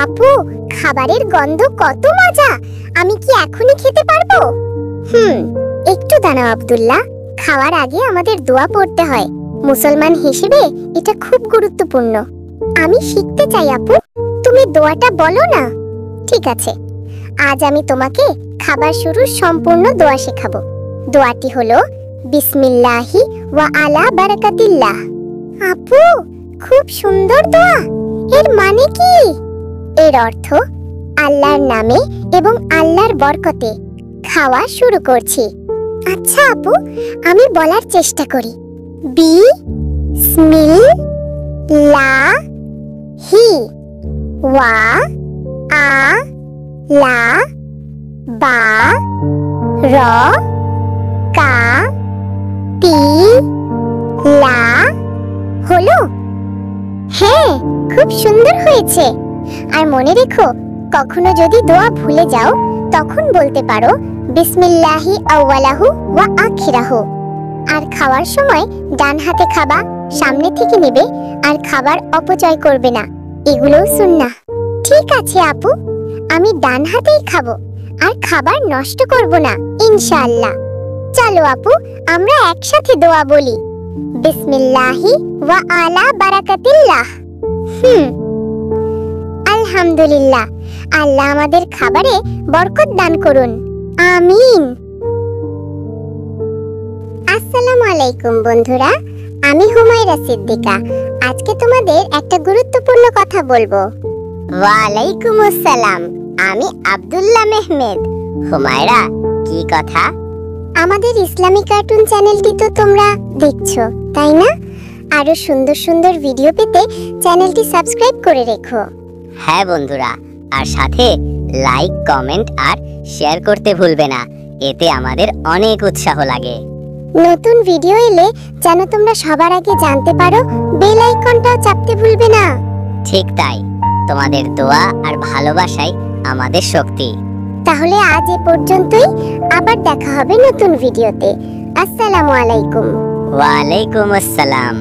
আপু, খাবারের গন্ধ কত মজা! আমি কি এখনই খেতে পারবো? একটু দাঁড়াও আব্দুল্লাহ। খাওয়ার আগে আমাদের দোয়া পড়তে হয়। মুসলমান হিসেবে এটা খুব গুরুত্বপূর্ণ। আমি শিখতে চাই আপু, তুমি দোয়াটা বলো না। ঠিক আছে, আজ আমি তোমাকে খাবার শুরুর সম্পূর্ণ দোয়া শেখাবো। দোয়াটি হলো বিসমিল্লাহি ওয়া আলা বারাকাতিল্লাহ। আপু, খুব সুন্দর দোয়া। এর মানে কি? এর অর্থ আল্লাহর নামে এবং আল্লাহর বরকতে খাওয়া শুরু করছি। আচ্ছা আপু, আমি বলার চেষ্টা করি। বিসমিল্লাহি ওয়া আলা বারাকাতিল্লাহ। হলো? হ্যাঁ, খুব সুন্দর হয়েছে। আর মনে রেখো, কখনো যদি দোয়া ভুলে যাও তখন বলতে পারো বিসমিল্লাহি আউয়ালাহু ওয়া আখিরাহু। আর খাওয়ার সময় ডান হাতে খাবা, সামনে থেকে নেবে, আর খাবার অপচয় করবে না। এগুলোও সুন্নাহ। ঠিক আছে আপু, আমি ডান হাতেই খাবো আর খাবার নষ্ট করব না ইনশাআল্লাহ। চলো আপু, আমরা একসাথে দোয়া বলি। বিসমিল্লাহি ওয়া আলা বারাকাতিল্লাহ। আলহামদুলিল্লাহ। আল্লাহ আমাদের খাবারে বরকত দান করুন, আমিন। আসসালামু আলাইকুম বন্ধুরা, আমি হুমায়রা সিদ্দিকা। আজকে তোমাদের একটা গুরুত্বপূর্ণ কথা বলবো। ওয়ালাইকুম আসসালাম, আমি আব্দুল্লাহ মেহমেদ। হুমায়রা, কি কথা? আমাদের ইসলামিক কার্টুন চ্যানেলটি তো তোমরা দেখছো, তাই না? আরো সুন্দর সুন্দর ভিডিও পেতে চ্যানেলটি সাবস্ক্রাইব করে রেখো। হ্যাঁ বন্ধুরা, আর সাথে লাইক, কমেন্ট আর শেয়ার করতে ভুলবে না। এতে আমাদের অনেক উৎসাহ লাগে। নতুন ভিডিও এলে যেন তোমরা সবার আগে জানতে পারো, বেল আইকনটাও চাপতে ভুলবে না। ঠিক তাই, তোমাদের দোয়া আর ভালোবাসাই আমাদের শক্তি। তাহলে আজ এ পর্যন্তই, আবার দেখা হবে নতুন ভিডিওতে। আসসালামু আলাইকুম। ওয়ালাইকুম আসসালাম।